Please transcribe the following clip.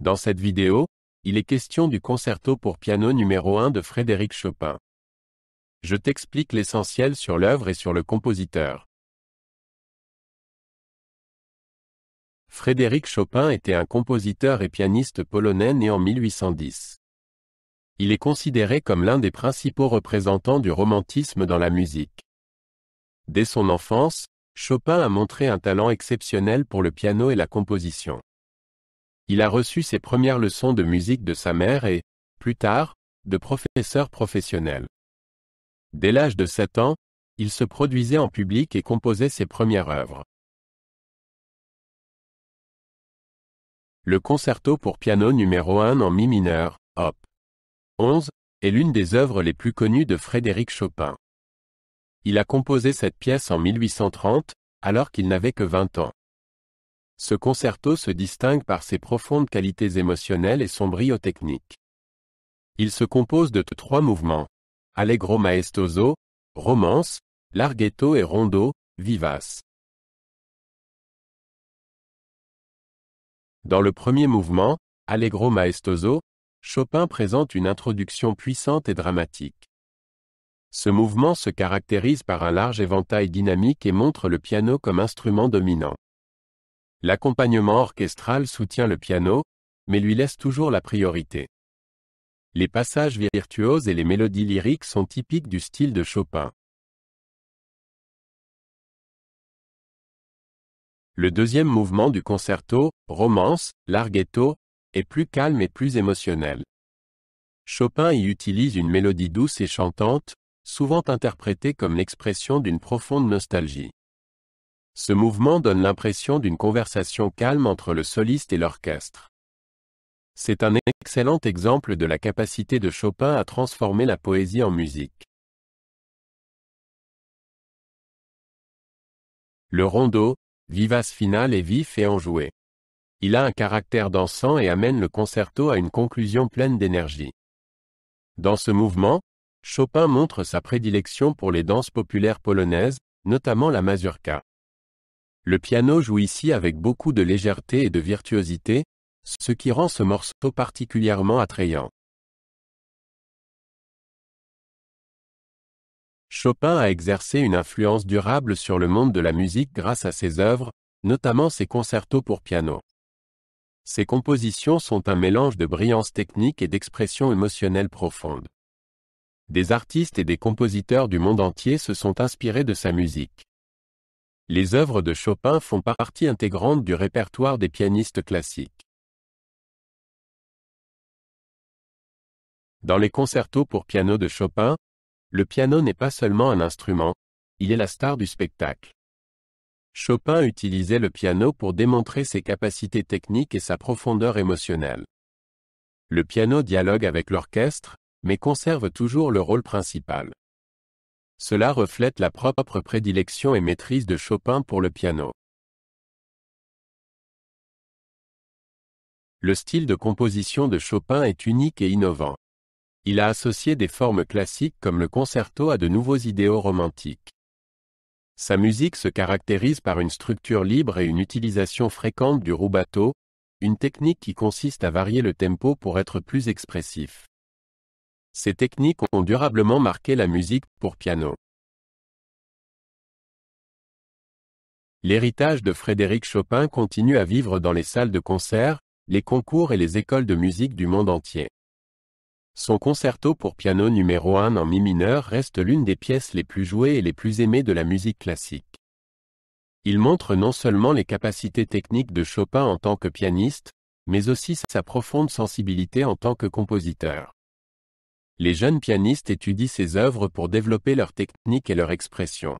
Dans cette vidéo, il est question du concerto pour piano numéro 1 de Frédéric Chopin. Je t'explique l'essentiel sur l'œuvre et sur le compositeur. Frédéric Chopin était un compositeur et pianiste polonais né en 1810. Il est considéré comme l'un des principaux représentants du romantisme dans la musique. Dès son enfance, Chopin a montré un talent exceptionnel pour le piano et la composition. Il a reçu ses premières leçons de musique de sa mère et, plus tard, de professeurs professionnels. Dès l'âge de 7 ans, il se produisait en public et composait ses premières œuvres. Le concerto pour piano numéro 1 en mi mineur, op. 11, est l'une des œuvres les plus connues de Frédéric Chopin. Il a composé cette pièce en 1830, alors qu'il n'avait que 20 ans. Ce concerto se distingue par ses profondes qualités émotionnelles et son brio technique. Il se compose de 3 mouvements: Allegro maestoso, romance, larghetto et rondo, vivace. Dans le premier mouvement, Allegro maestoso, Chopin présente une introduction puissante et dramatique. Ce mouvement se caractérise par un large éventail dynamique et montre le piano comme instrument dominant. L'accompagnement orchestral soutient le piano, mais lui laisse toujours la priorité. Les passages virtuoses et les mélodies lyriques sont typiques du style de Chopin. Le deuxième mouvement du concerto, romance, larghetto, est plus calme et plus émotionnel. Chopin y utilise une mélodie douce et chantante, souvent interprétée comme l'expression d'une profonde nostalgie. Ce mouvement donne l'impression d'une conversation calme entre le soliste et l'orchestre. C'est un excellent exemple de la capacité de Chopin à transformer la poésie en musique. Le rondo, vivace final est vif et enjoué. Il a un caractère dansant et amène le concerto à une conclusion pleine d'énergie. Dans ce mouvement, Chopin montre sa prédilection pour les danses populaires polonaises, notamment la mazurka. Le piano joue ici avec beaucoup de légèreté et de virtuosité, ce qui rend ce morceau particulièrement attrayant. Chopin a exercé une influence durable sur le monde de la musique grâce à ses œuvres, notamment ses concertos pour piano. Ses compositions sont un mélange de brillance technique et d'expression émotionnelle profonde. Des artistes et des compositeurs du monde entier se sont inspirés de sa musique. Les œuvres de Chopin font partie intégrante du répertoire des pianistes classiques. Dans les concertos pour piano de Chopin, le piano n'est pas seulement un instrument, il est la star du spectacle. Chopin utilisait le piano pour démontrer ses capacités techniques et sa profondeur émotionnelle. Le piano dialogue avec l'orchestre, mais conserve toujours le rôle principal. Cela reflète la propre prédilection et maîtrise de Chopin pour le piano. Le style de composition de Chopin est unique et innovant. Il a associé des formes classiques comme le concerto à de nouveaux idéaux romantiques. Sa musique se caractérise par une structure libre et une utilisation fréquente du rubato, une technique qui consiste à varier le tempo pour être plus expressif. Ces techniques ont durablement marqué la musique pour piano. L'héritage de Frédéric Chopin continue à vivre dans les salles de concert, les concours et les écoles de musique du monde entier. Son concerto pour piano numéro 1 en mi mineur reste l'une des pièces les plus jouées et les plus aimées de la musique classique. Il montre non seulement les capacités techniques de Chopin en tant que pianiste, mais aussi sa profonde sensibilité en tant que compositeur. Les jeunes pianistes étudient ses œuvres pour développer leur technique et leur expression.